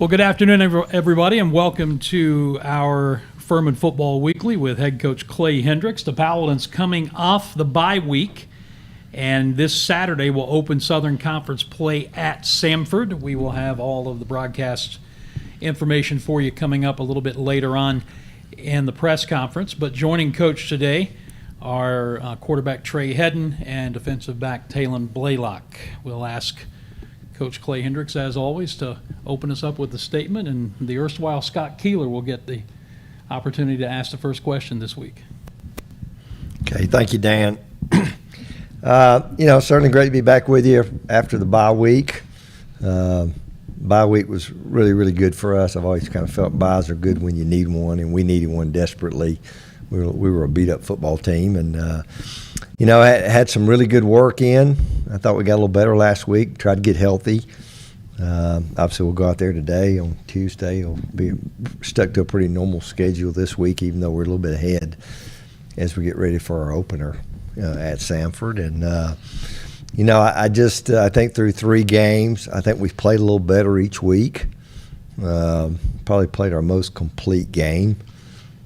Well, good afternoon, everybody, and welcome to our Furman Football Weekly with head coach Clay Hendricks. The Paladins coming off the bye week, and this Saturday will open Southern Conference play at Samford. We will have all of the broadcast information for you coming up a little bit later on in the press conference. But joining Coach today are quarterback Trey Hedden and defensive back Talon Blaylock. We'll ask Coach Clay Hendricks, as always, to open us up with the statement, and the erstwhile Scott Keeler will get the opportunity to ask the first question this week. Okay, thank you, Dan. Certainly great to be back with you after the bye week. Bye week was really, really good for us. I've always kind of felt byes are good when you need one, and we needed one desperately. We were a beat-up football team, and had some really good work in. I thought we got a little better last week, tried to get healthy. Obviously, we'll go out there today on Tuesday. We'll be stuck to a pretty normal schedule this week, even though we're a little bit ahead as we get ready for our opener at Samford. And, I think through 3 games, I think we've played a little better each week. Probably played our most complete game,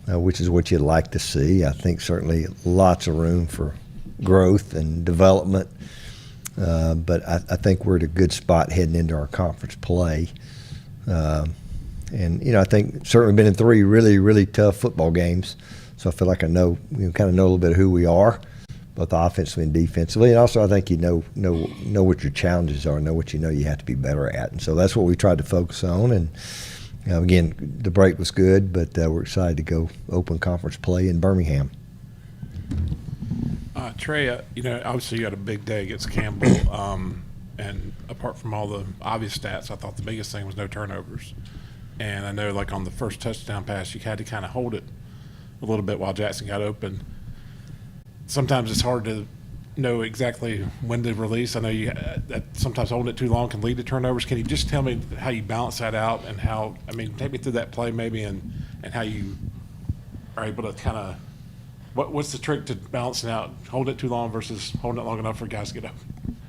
which is what you'd like to see. I think certainly lots of room for growth and development. But I think we're at a good spot heading into our conference play. I think certainly been in 3 really, really tough football games. So I feel like I know, kind of know a little bit of who we are, both offensively and defensively. And also I think you know what your challenges are, know what you have to be better at. And so that's what we tried to focus on. And again, the break was good, but we're excited to go open conference play in Birmingham. Trey, obviously you had a big day against Campbell, and apart from all the obvious stats, I thought the biggest thing was no turnovers. And I know, like, on the first touchdown pass, you had to kind of hold it a little bit while Jackson got open. Sometimes it's hard to know exactly when to release. I know that sometimes holding it too long can lead to turnovers. Can you just tell me how you balance that out and take me through that play maybe and how you are able to kind of – what's the trick to balancing out holding it too long versus holding it long enough for guys to get up?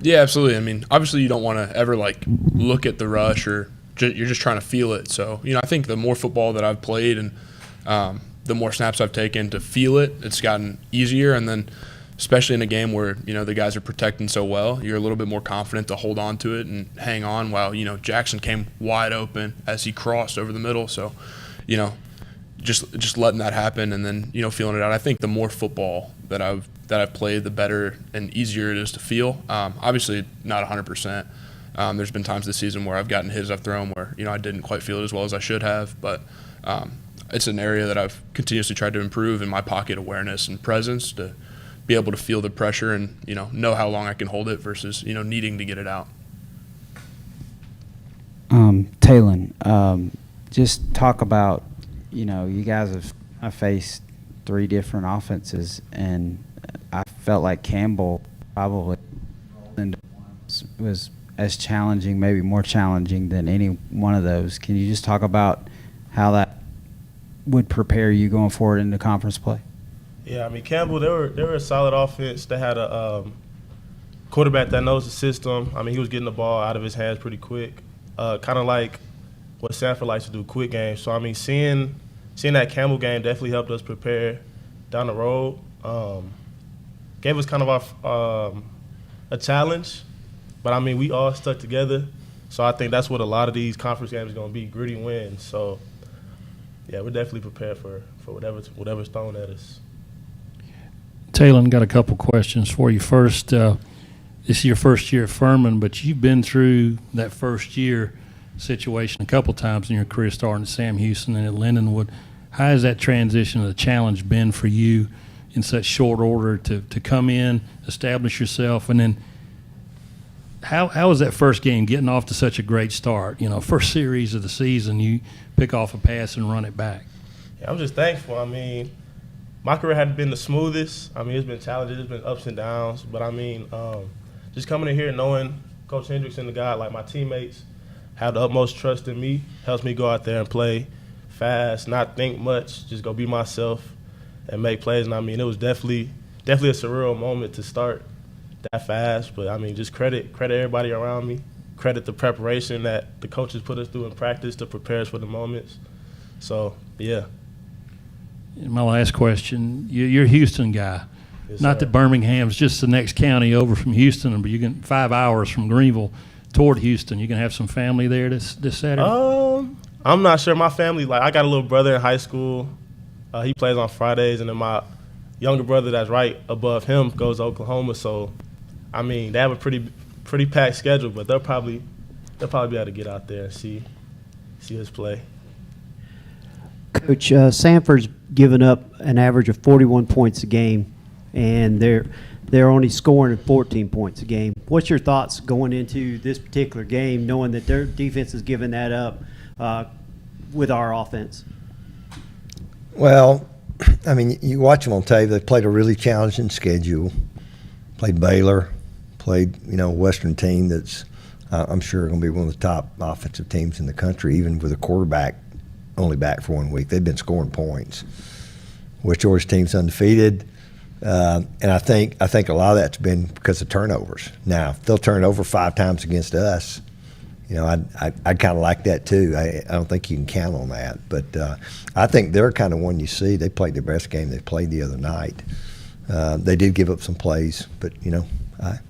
Yeah, absolutely. I mean, obviously you don't want to ever, look at the rush or you're just trying to feel it. So, I think the more football that I've played and the more snaps I've taken to feel it, it's gotten easier. And then especially in a game where, the guys are protecting so well, you're a little bit more confident to hold on to it and hang on while, Jackson came wide open as he crossed over the middle. So, just letting that happen and then, feeling it out. I think the more football that I've played, the better and easier it is to feel. Obviously not 100%. There's been times this season where I've gotten hits I've thrown where, I didn't quite feel it as well as I should have, but it's an area that I've continuously tried to improve in my pocket awareness and presence to be able to feel the pressure and, know how long I can hold it versus, needing to get it out. Talon, just talk about, you guys have faced 3 different offenses, and I felt like Campbell probably was as challenging, maybe more challenging than any one of those. Can you just talk about how that would prepare you going forward into conference play? Yeah, Campbell, they were a solid offense. They had a quarterback that knows the system. He was getting the ball out of his hands pretty quick, kind of like what Sanford likes to do, quick games. So, seeing that Campbell game definitely helped us prepare down the road. Gave us kind of a challenge, but, we all stuck together. So I think that's what a lot of these conference games are going to be, gritty wins. So, yeah, we're definitely prepared for whatever's thrown at us. Talon, got a couple questions for you. First, this is your first year at Furman, but you've been through that first year situation a couple times in your career, starting at Sam Houston and at Lindenwood. How has that transition of the challenge been for you in such short order to come in, establish yourself, and then how was that first game getting off to such a great start? First series of the season, you pick off a pass and run it back. Yeah, I'm just thankful. My career hadn't been the smoothest. It's been challenges, it's been ups and downs, but just coming in here knowing Coach Hendricks and the guy, like my teammates, have the utmost trust in me, helps me go out there and play fast, not think much, just go be myself and make plays. And it was definitely a surreal moment to start that fast. But just credit everybody around me credit the preparation that the coaches put us through in practice to prepare us for the moments. So, yeah. My last question, you're a Houston guy. Yes, Not sir. that Birmingham's just the next county over from Houston, but you can 5 hours from Greenville toward Houston. You can have some family there this Saturday. I'm not sure. My family, like, I got a little brother in high school. He plays on Fridays, and then my younger brother that's right above him goes to Oklahoma. So, I mean, they have a pretty packed schedule, but they'll probably be able to get out there and see us play. Coach, Sanford's given up an average of 41 points a game, and they're only scoring 14 points a game. What's your thoughts going into this particular game, knowing that their defense is giving that up with our offense? Well, I mean, you watch them on tape. They played a really challenging schedule. Played Baylor, played a Western team that's I'm sure going to be one of the top offensive teams in the country, even with a quarterback only back for 1 week. They've been scoring points. West Georgia team's undefeated, and I think a lot of that's been because of turnovers. Now, if they'll turn over 5 times against us, I'd kind of like that too. I don't think you can count on that, but I think they're kind of one you see. They played their best game they played the other night. They did give up some plays, but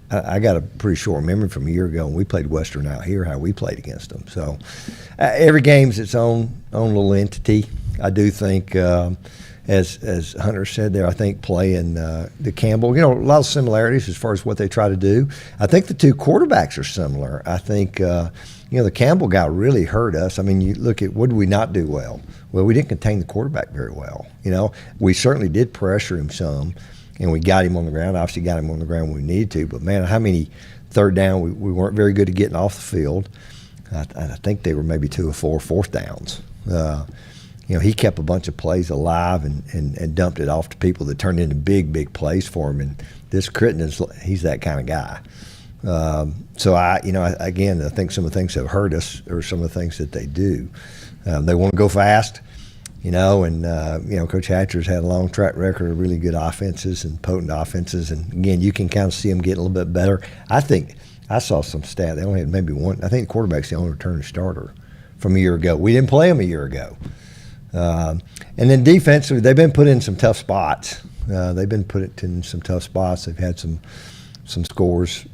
I got a pretty short memory from a year ago when we played Western out here, how we played against them. So every game's its own little entity. I do think, as Hunter said there, I think playing the Campbell, a lot of similarities as far as what they try to do. I think the two quarterbacks are similar. I think, the Campbell guy really hurt us. I mean, you look at what did we not do well? Well, we didn't contain the quarterback very well. We certainly did pressure him some, and we got him on the ground. Obviously got him on the ground when we needed to, but man, how many third down we weren't very good at getting off the field. I think they were maybe 2 or 4 fourth downs. He kept a bunch of plays alive and dumped it off to people that turned into big plays for him. And this Crittenden, he's that kind of guy. So I think some of the things that have hurt us are some of the things that they do. They want to go fast, Coach Hatcher's had a long track record of really good offenses and potent offenses. And again, you can kind of see them getting a little bit better. I think I saw some stat. They only had maybe one. I think the quarterback's the only returning starter from a year ago. We didn't play him a year ago. And then defensively, they've been put in some tough spots. They've had some scores,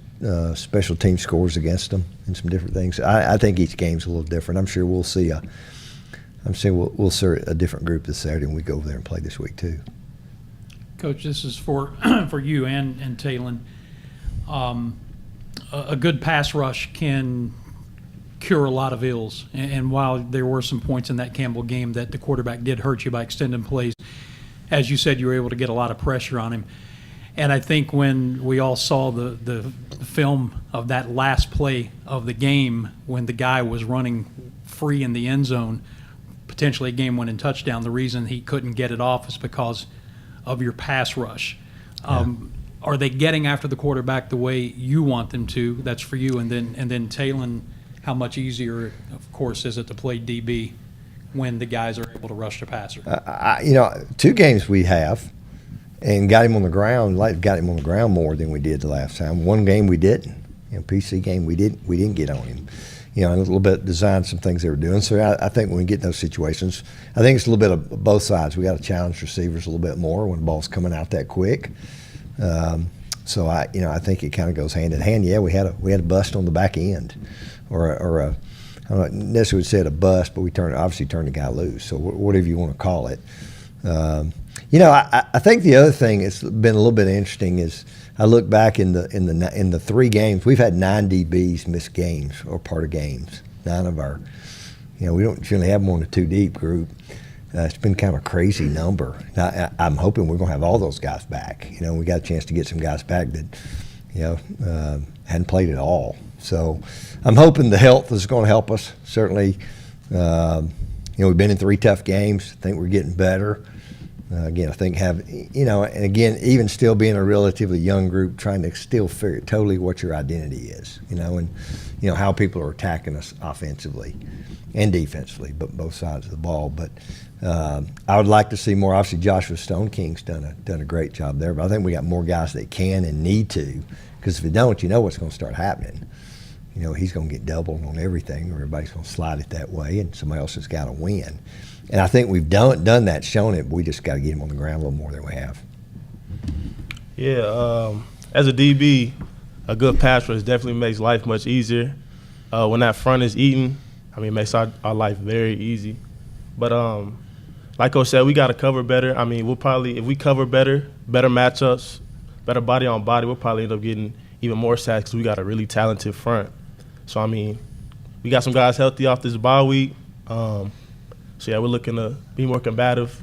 special team scores against them and some different things. I think each game's a little different. I'm sure we'll see we'll see a different group this Saturday when we go over there and play this week too. Coach, this is for you and Talon. A good pass rush can cure a lot of ills. And while there were some points in that Campbell game that the quarterback did hurt you by extending plays, as you said, you were able to get a lot of pressure on him. And I think when we all saw the film of that last play of the game, when the guy was running free in the end zone, potentially a game-winning touchdown, the reason he couldn't get it off is because of your pass rush. Are they getting after the quarterback the way you want them to? That's for you. And then Talon, how much easier, of course, is it to play DB when the guys are able to rush the passer? 2 games we have, and got him on the ground. Got him on the ground more than we did the last time. 1 game we didn't. PC game we didn't get on him. And a little bit designed some things they were doing. So I think when we get in those situations, I think it's a little bit of both sides. We got to challenge receivers a little bit more when the ball's coming out that quick. So I think it kind of goes hand in hand. Yeah, we had a bust on the back end, or a I don't know, necessarily would say it a bust, but we obviously turned the guy loose. So whatever you want to call it. I think the other thing that's been a little bit interesting is I look back in the 3 games we've had 9 DBs miss games or part of games. 9 of our, we don't generally have more than a 2 deep group. It's been kind of a crazy number. Now, I'm hoping we're going to have all those guys back. We got a chance to get some guys back that, hadn't played at all. So I'm hoping the health is going to help us. Certainly, we've been in 3 tough games. I think we're getting better. Again, I think and again, even still being a relatively young group, trying to still figure totally what your identity is, and how people are attacking us offensively and defensively, but both sides of the ball. But I would like to see more. Obviously, Joshua Stone King's done a great job there, but I think we got more guys that can and need to, because if we don't, what's going to start happening. he's going to get doubled on everything, or everybody's going to slide it that way, and somebody else has got to win. And I think we've done that, shown it, but we just got to get him on the ground a little more than we have. Yeah, as a DB, a good pass rush definitely makes life much easier. When that front is eating, it makes our life very easy. But like Coach said, we got to cover better. We'll probably, if we cover better matchups, better body on body, we'll probably end up getting even more sacks because we got a really talented front. So, we got some guys healthy off this bye week. So, yeah, we're looking to be more combative,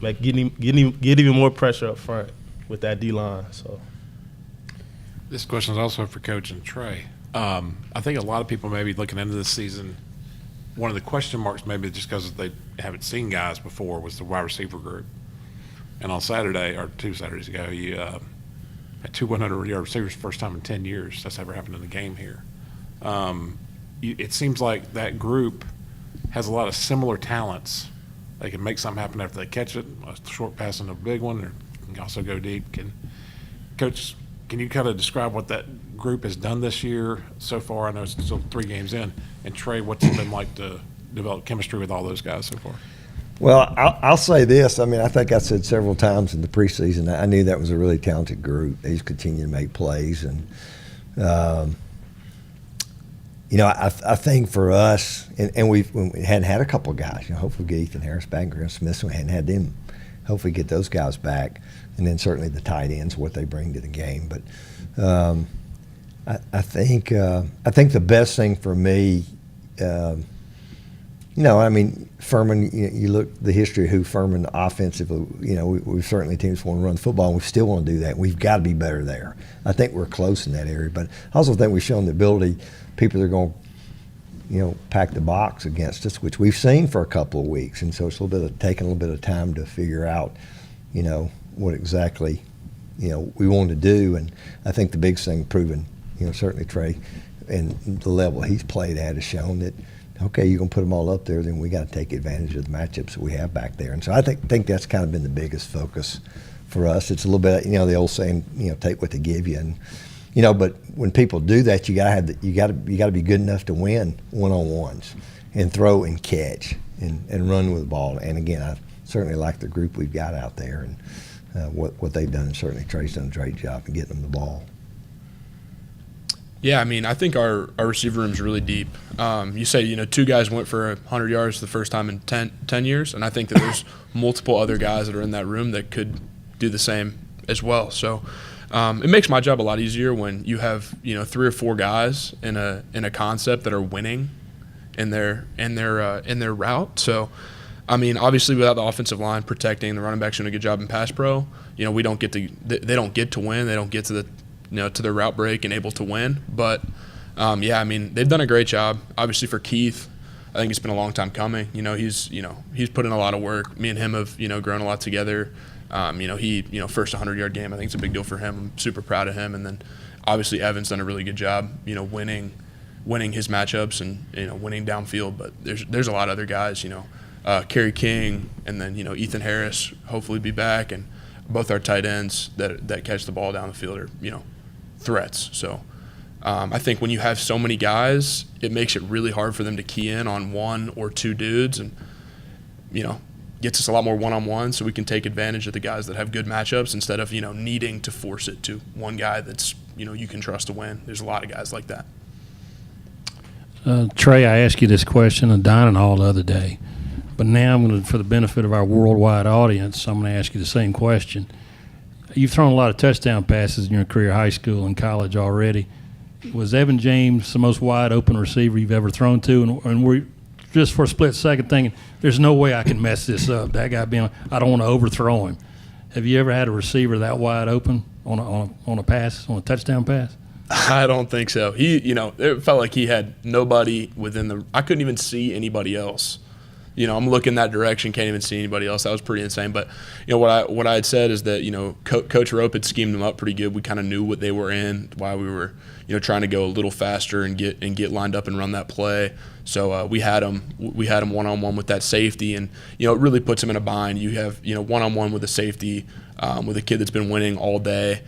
get even more pressure up front with that D-line. So, This question is also for Coach and Trey. I think a lot of people may be looking into this season. One of the question marks, maybe just because they haven't seen guys before, was the wide receiver group. And on Saturday, or 2 Saturdays ago, you had 2 100-yard receivers for the first time in 10 years. That's ever happened in the game here. It seems like that group has a lot of similar talents. They can make something happen after they catch it, a short pass and a big one, or can also go deep. Coach, can you kind of describe what that group has done this year so far? I know it's still 3 games in. And Trey, what's it been like to develop chemistry with all those guys so far? Well, I'll say this. I think I said several times in the preseason, I knew that was a really talented group. They just continue to make plays. And, I think for us, and we hadn't had a couple of guys. Hopefully get Ethan Harris back, Graham Smith, so we hadn't had them. Hopefully get those guys back. And then certainly the tight ends, what they bring to the game. But I think the best thing for me, Furman, you look the history of who Furman offensively, we certainly teams want to run the football, and we still want to do that. We've got to be better there. I think we're close in that area. But I also think we've shown the ability, people are going to, pack the box against us, which we've seen for a couple of weeks. And so it's taking a little bit of time to figure out, what exactly, we want to do. And I think the biggest thing proven, certainly Trey and the level he's played at has shown that, okay, you're going to put them all up there, then we got to take advantage of the matchups that we have back there. And so I think that's kind of been the biggest focus for us. It's a little bit, the old saying, take what they give you. And, but when people do that, you got to be good enough to win one-on-ones and throw and catch and run with the ball. And again, I certainly like the group we've got out there and what they've done. And certainly Trey's done a great job in getting them the ball. Yeah, I think our receiver room is really deep. You say, 2 guys went for 100 yards the first time in 10 years, and I think that there's multiple other guys that are in that room that could do the same as well. So it makes my job a lot easier when you have 3 or 4 guys in a concept that are winning in their route. So obviously without the offensive line protecting, the running backs doing a good job in pass pro. They don't get to win. They don't get to the to their route break and able to win. But, they've done a great job. Obviously for Keith, I think it's been a long time coming. He's put in a lot of work. Me and him have, grown a lot together. He first 100-yard game, I think it's a big deal for him. I'm super proud of him. And then obviously Evan's done a really good job, winning his matchups and, winning downfield. But there's a lot of other guys, Kerry King and then, Ethan Harris hopefully be back. And both our tight ends that catch the ball down the field are, threats. So I think when you have so many guys, it makes it really hard for them to key in on 1 or 2 dudes and, gets us a lot more one-on-one so we can take advantage of the guys that have good matchups instead of, needing to force it to one guy that's, you can trust to win. There's a lot of guys like that. Trey, I asked you this question in dining hall the other day, but now I'm going to, for the benefit of our worldwide audience, I'm going to ask you the same question. You've thrown a lot of touchdown passes in your career, high school and college already. Was Evan James the most wide open receiver you've ever thrown to? And we're just for a split second thinking, there's no way I can mess this up. That guy I don't want to overthrow him. Have you ever had a receiver that wide open on a pass, on a touchdown pass? I don't think so. He, it felt like he had nobody I couldn't even see anybody else. I'm looking that direction, can't even see anybody else. That was pretty insane. But, what I had said is that, Coach Rope had schemed them up pretty good. We kind of knew what they were in, why we were, trying to go a little faster and get lined up and run that play. So we had him one-on-one with that safety, and, it really puts him in a bind. You have, one-on-one with a safety, with a kid that's been winning all day.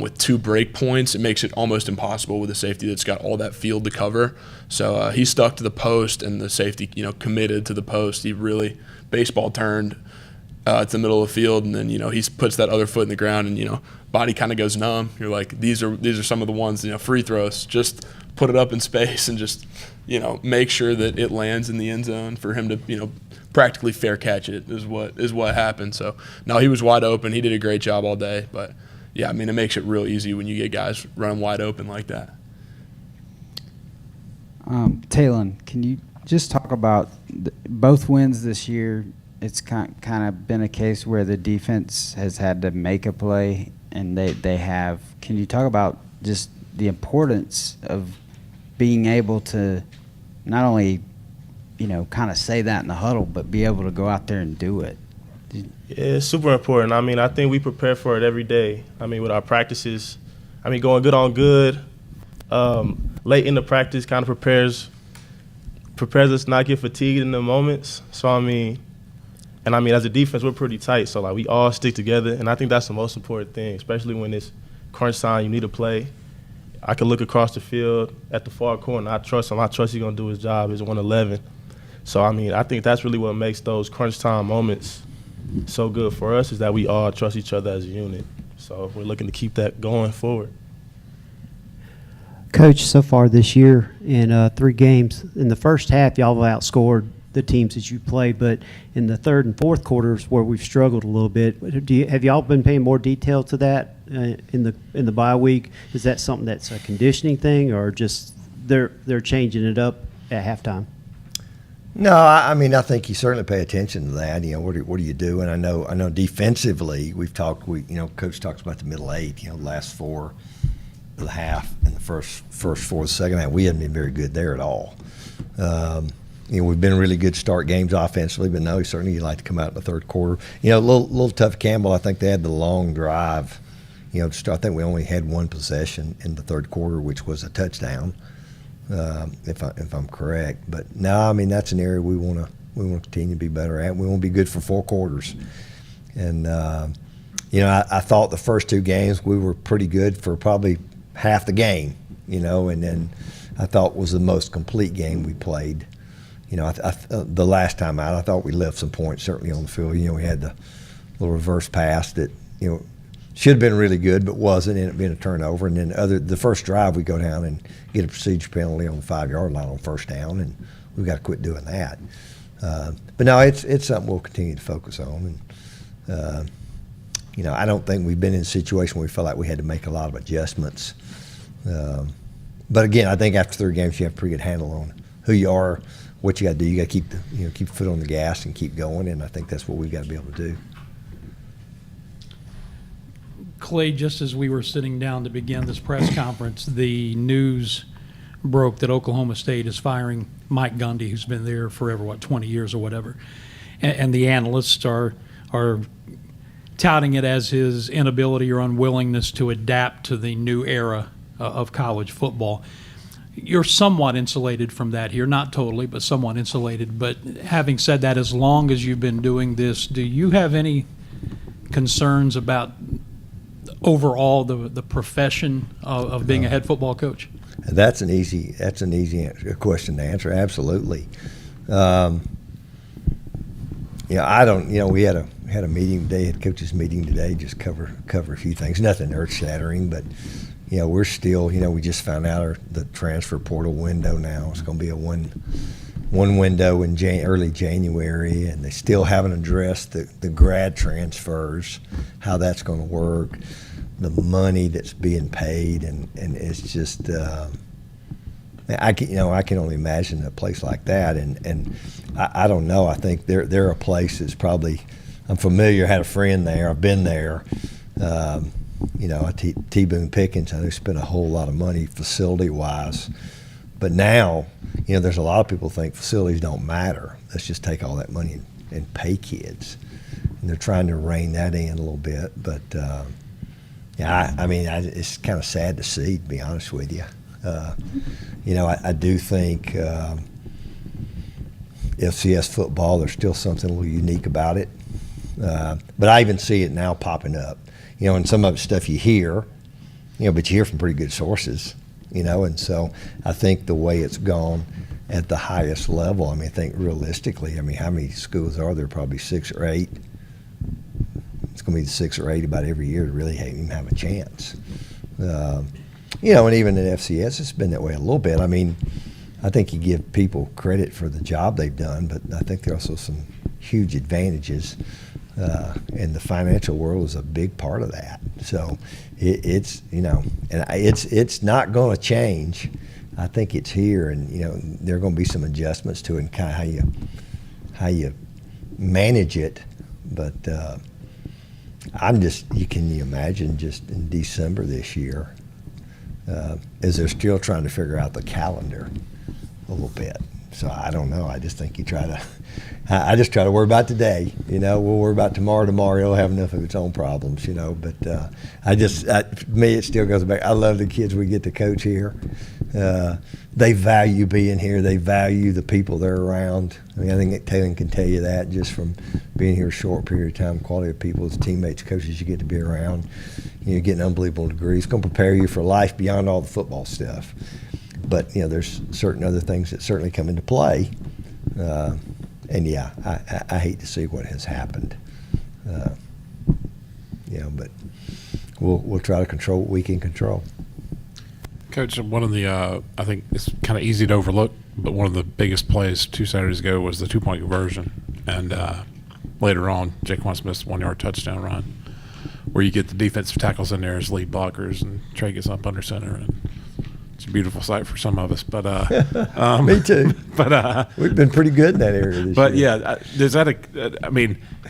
with 2 break points, it makes it almost impossible with a safety that's got all that field to cover. So he stuck to the post, and the safety, committed to the post. He really baseball turned to the middle of the field, and then he puts that other foot in the ground, and body kind of goes numb. You're like, these are some of the ones, free throws. Just put it up in space and just make sure that it lands in the end zone for him to practically fair catch it is what happened. So no, he was wide open. He did a great job all day, but. Yeah, it makes it real easy when you get guys running wide open like that. Talon, can you just talk about both wins this year? It's kind of been a case where the defense has had to make a play, and they have. Can you talk about just the importance of being able to not only, kind of say that in the huddle, but be able to go out there and do it? Yeah, it's super important. I think we prepare for it every day. With our practices, going good on good, late in the practice kind of prepares us not get fatigued in the moments. So, as a defense, we're pretty tight. So, we all stick together, and I think that's the most important thing, especially when it's crunch time, you need to play. I can look across the field at the far corner. I trust him. I trust he's going to do his job. He's 111. So, I think that's really what makes those crunch time moments so good for us, is that we all trust each other as a unit. So we're looking to keep that going forward. Coach, so far this year in 3 games, in the first half, y'all have outscored the teams that you play, but in the third and fourth quarters where we've struggled a little bit, have y'all been paying more detail to that in the bye week? Is that something that's a conditioning thing, or just they're changing it up at halftime? No, I think you certainly pay attention to that. What are you doing? I know defensively we've talked. Coach talks about the middle 8. Last 4 of the half and the first 4 of the second half. We haven't been very good there at all. We've been really good start games offensively, but no, certainly you like to come out in the third quarter. A little tough. Campbell, I think they had the long drive. I think we only had 1 possession in the third quarter, which was a touchdown. If I'm correct, but no, that's an area we want to continue to be better at. We want to be good for 4 quarters, and I thought the first 2 games we were pretty good for probably half the game, and then I thought was the most complete game we played. The last time out, I thought we left some points certainly on the field. We had the little reverse pass that should have been really good, but wasn't, ended up being a turnover. And then the first drive, we go down and get a procedure penalty on the 5-yard line on first down, and we've got to quit doing that. But no, it's something we'll continue to focus on. And I don't think we've been in a situation where we felt like we had to make a lot of adjustments. But again, I think after 3 games, you have a pretty good handle on who you are, what you got to do. You got to keep the foot on the gas and keep going, and I think that's what we've got to be able to do. Clay, just as we were sitting down to begin this press conference, the news broke that Oklahoma State is firing Mike Gundy, who's been there forever, 20 years or whatever. And the analysts are touting it as his inability or unwillingness to adapt to the new era of college football. You're somewhat insulated from that here, not totally, but somewhat insulated. But having said that, as long as you've been doing this, do you have any concerns about overall the profession of being a head football coach? That's an easy question to answer. Absolutely. I don't. We had a meeting today, had coaches meeting today, just cover a few things. Nothing earth shattering, but we're still. We just found out the transfer portal window now. It's going to be a one window in early January, and they still haven't addressed the grad transfers, how that's going to work, the money that's being paid, and it's just I can only imagine a place like that, and I don't know. I think they're a place that's probably, I'm familiar, had a friend there, I've been there. T. Boone Pickens, I know spent a whole lot of money facility wise. But now, there's a lot of people think facilities don't matter. Let's just take all that money and pay kids. And they're trying to rein that in a little bit. But, it's kind of sad to see, to be honest with you. I do think FCS football, there's still something a little unique about it. But I even see it now popping up. And some of the stuff you hear, but you hear from pretty good sources, and so I think the way it's gone at the highest level, I think realistically, how many schools are there? Probably 6 or 8. It's going to be the 6 or 8 about every year to really even have a chance. And even in FCS, it's been that way a little bit. I think you give people credit for the job they've done, but I think there are also some huge advantages, and the financial world is a big part of that. So it's not going to change. I think it's here, and there are going to be some adjustments to it and kind of how you manage it. But can you imagine just in December this year, as they're still trying to figure out the calendar a little bit. So I don't know. I just think I just try to worry about today. We'll worry about tomorrow. Tomorrow it'll have enough of its own problems. But for me, it still goes back. I love the kids we get to coach here. They value being here. They value the people they're around. I think that Taylor can tell you that just from being here a short period of time. Quality of people, as teammates, coaches you get to be around. Getting unbelievable degrees. It's going to prepare you for life beyond all the football stuff. But there's certain other things that certainly come into play, and I hate to see what has happened. But we'll try to control what we can control. Coach, one of the I think it's kind of easy to overlook, but one of the biggest plays 2 Saturdays ago was the 2-point conversion, and later on, Jaquan Smith's 1-yard touchdown run, where you get the defensive tackles in there as lead blockers, and Trey gets up under center, and it's a beautiful sight for some of us. But me too. But we've been pretty good in that area this but year. yeah, there's that.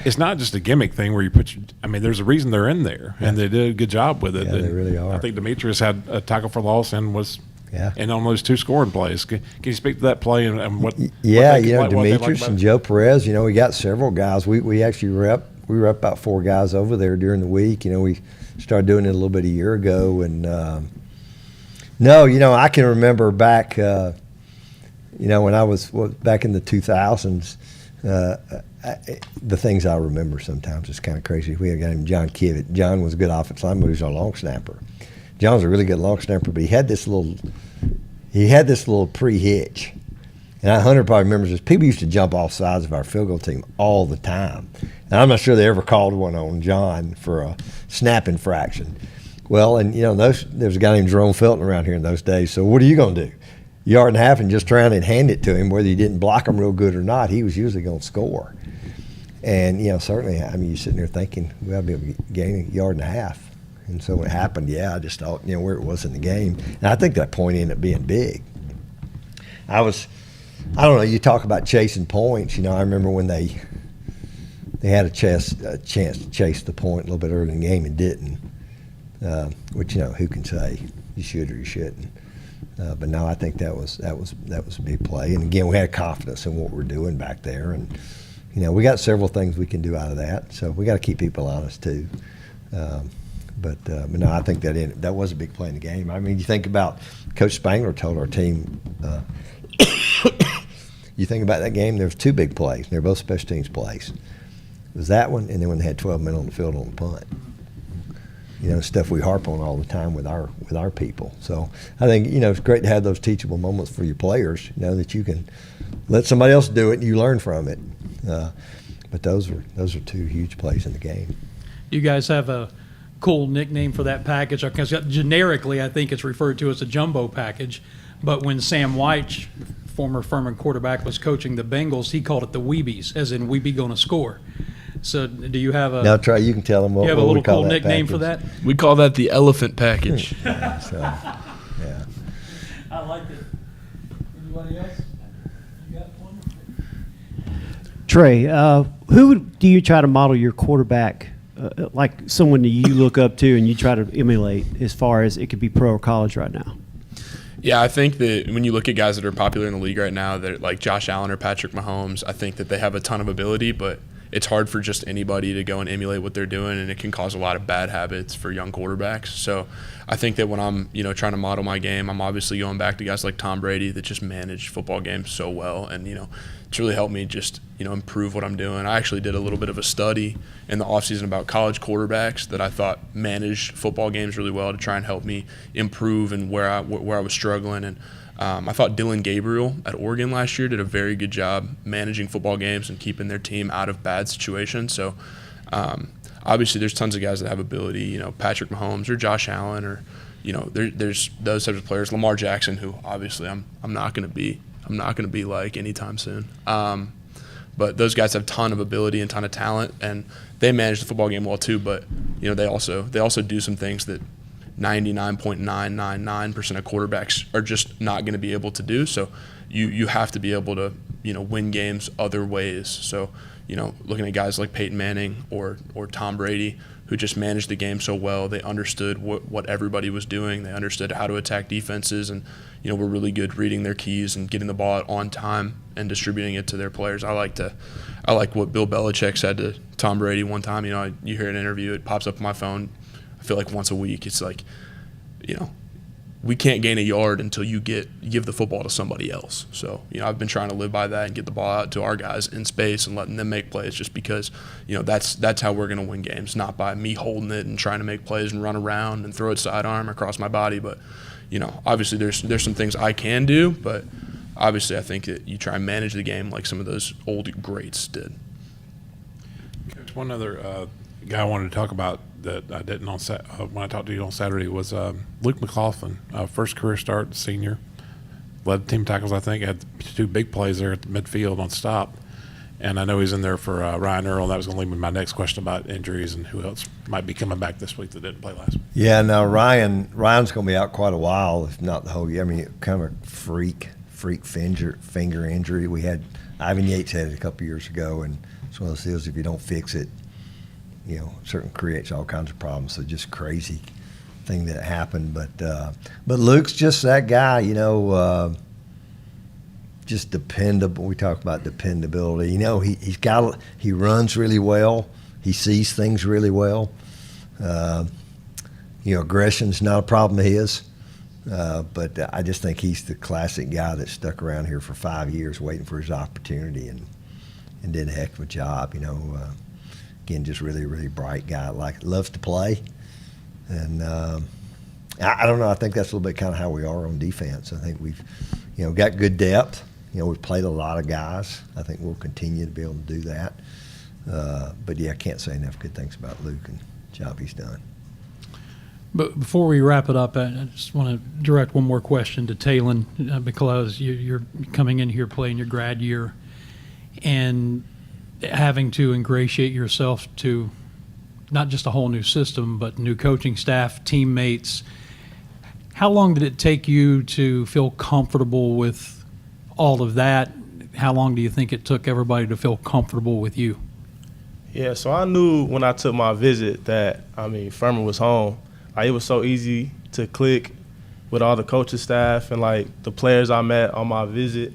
It's not just a gimmick thing where you put. There's a reason they're in there, and they did a good job with it. Yeah, they really are. I think Demetrius had a tackle for loss and was. Yeah. And on those 2 scoring plays, can you speak to that play and what? Yeah, what they, what they Demetrius like and Joe Perez. We got several guys. We actually rep about 4 guys over there during the week. We started doing it a little bit a year ago, and I can remember back, when I was back in the 2000s. The things I remember sometimes is kind of crazy. We had a guy named John Kivett. John was a good offensive lineman, but he was a long snapper. John was a really good long snapper, but he had this little pre-hitch. And Hunter probably remembers this. People used to jump off sides of our field goal team all the time. And I'm not sure they ever called one on John for a snap infraction. Well, and there was a guy named Jerome Felton around here in those days. So what are you going to do? 1.5 yards and just try and hand it to him, whether you didn't block him real good or not. He was usually going to score. And certainly, you're sitting there thinking we ought to be able to gain 1.5 yards. And so when it happened, I just thought where it was in the game, and I think that point ended up being big. I don't know. You talk about chasing points. I remember when they had a chance to chase the point a little bit early in the game and didn't. Which who can say you should or you shouldn't. But no, I think that was a big play. And again, we had confidence in what we're doing back there, and we got several things we can do out of that. So we got to keep people honest too. But no, I think that was a big play in the game. You think about Coach Spangler told our team. You think about that game. There was 2 big plays. They're both special teams plays. It was that one, and then when they had 12 men on the field on the punt. Stuff we harp on all the time with our people. So I think it's great to have those teachable moments for your players. That you can let somebody else do it and you learn from it. But those are 2 huge plays in the game. You guys have a cool nickname for that package. Because generically, I think it's referred to as a jumbo package. But when Sam White, former Furman quarterback, was coaching the Bengals, he called it the Weebies, as in we be going to score. So do you have a? Now, Trey, you can tell them what you have a what little we call cool that nickname package. for that? We call that the elephant package. So, yeah. I like it. Anybody else? You got one? Trey, who do you try to model your quarterback, like someone that you look up to and you try to emulate as far as it could be pro or college right now? Yeah, I think that when you look at guys that are popular in the league right now, that like Josh Allen or Patrick Mahomes, I think that they have a ton of ability, but it's hard for just anybody to go and emulate what they're doing, and it can cause a lot of bad habits for young quarterbacks. So I think that when I'm, trying to model my game, I'm obviously going back to guys like Tom Brady that just managed football games so well, and, it's really helped me just improve what I'm doing. I actually did a little bit of a study in the offseason about college quarterbacks that I thought managed football games really well to try and help me improve and where I was struggling. And I thought Dylan Gabriel at Oregon last year did a very good job managing football games and keeping their team out of bad situations. So obviously there's tons of guys that have ability, Patrick Mahomes or Josh Allen or, there's those types of players, Lamar Jackson, who obviously I'm not going to be like anytime soon. But those guys have a ton of ability and ton of talent, and they manage the football game well too. But they also do some things that 99.999% of quarterbacks are just not going to be able to do. So you have to be able to win games other ways. So looking at guys like Peyton Manning or Tom Brady, who just managed the game so well, they understood what everybody was doing. They understood how to attack defenses, and were really good reading their keys and getting the ball out on time and distributing it to their players. I like what Bill Belichick said to Tom Brady one time. You hear an interview, it pops up on my phone. I feel like once a week. It's like, we can't gain a yard until you give the football to somebody else. So, I've been trying to live by that and get the ball out to our guys in space and letting them make plays, just because, that's how we're going to win games, not by me holding it and trying to make plays and run around and throw it sidearm across my body. But, obviously there's some things I can do, but obviously I think that you try and manage the game like some of those old greats did. Coach, one other guy I wanted to talk about that I didn't when I talked to you on Saturday was Luke McLaughlin, first career start, senior. Led team tackles, I think, had 2 big plays there at the midfield on stop. And I know he's in there for Ryan Earl. That was going to lead me to my next question about injuries and who else might be coming back this week that didn't play last week. Yeah, no, Ryan's going to be out quite a while, if not the whole year. I mean, kind of a freak finger injury. We had Ivan Yates had it a couple years ago, and it's one of those deals, if you don't fix it, certainly creates all kinds of problems. So just crazy thing that happened. But Luke's just that guy, just dependable. We talk about dependability. He runs really well. He sees things really well. Aggression's not a problem of his. But I just think he's the classic guy that stuck around here for 5 years waiting for his opportunity and did a heck of a job, Again, just really, really bright guy. Loves to play. And I don't know. I think that's a little bit kind of how we are on defense. I think we've, got good depth. We've played a lot of guys. I think we'll continue to be able to do that. But, I can't say enough good things about Luke and the job he's done. But before we wrap it up, I just want to direct one more question to Talon, because you're coming in here playing your grad year and having to ingratiate yourself to not just a whole new system, but new coaching staff, teammates. How long did it take you to feel comfortable with all of that? How long do you think it took everybody to feel comfortable with you? Yeah, so I knew when I took my visit that, Furman was home. It was so easy to click with all the coaching staff and, the players I met on my visit.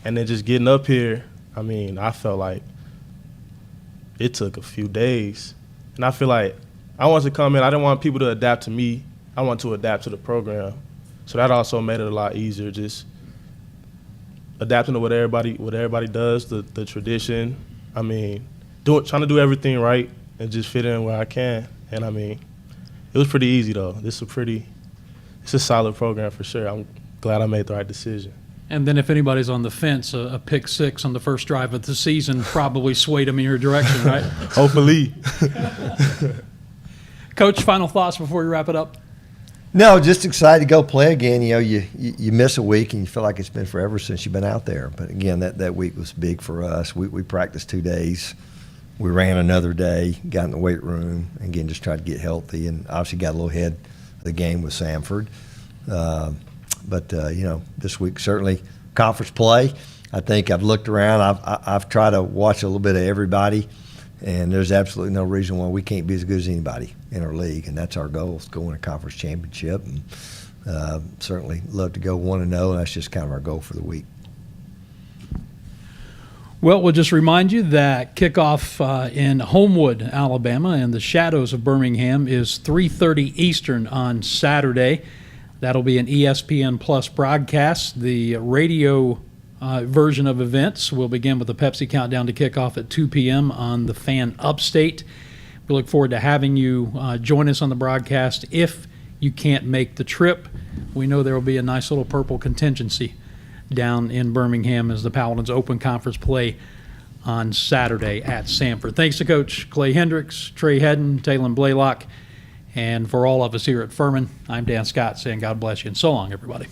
And then just getting up here, I felt like it took a few days. And I feel like I wanted to come in. I didn't want people to adapt to me. I wanted to adapt to the program. So that also made it a lot easier, just adapting to what everybody does, the tradition. Trying to do everything right and just fit in where I can. And, it was pretty easy, though. It's a solid program for sure. I'm glad I made the right decision. And then if anybody's on the fence, a pick 6 on the first drive of the season probably swayed them in your direction, right? Hopefully. Coach, final thoughts before we wrap it up? No, just excited to go play again. You miss a week and you feel like it's been forever since you've been out there. But, again, that week was big for us. We practiced 2 days. We ran another day, got in the weight room, and again, just tried to get healthy, and obviously got a little ahead of the game with Samford. But this week certainly conference play. I think I've looked around. I've tried to watch a little bit of everybody, and there's absolutely no reason why we can't be as good as anybody in our league, and that's our goal, is to go win a conference championship. And certainly love to go 1-0, and that's just kind of our goal for the week. Well, we'll just remind you that kickoff in Homewood, Alabama, in the shadows of Birmingham, is 3:30 Eastern on Saturday. That'll be an ESPN Plus broadcast. The radio version of events. We'll begin with the Pepsi Countdown to kickoff at 2 p.m. on the Fan Upstate. We look forward to having you join us on the broadcast if you can't make the trip. We know there will be a nice little purple contingency down in Birmingham as the Paladins open conference play on Saturday at Sanford. Thanks to Coach Clay Hendricks, Trey Hedden, Taylor Blaylock, and for all of us here at Furman, I'm Dan Scott saying God bless you and so long, everybody.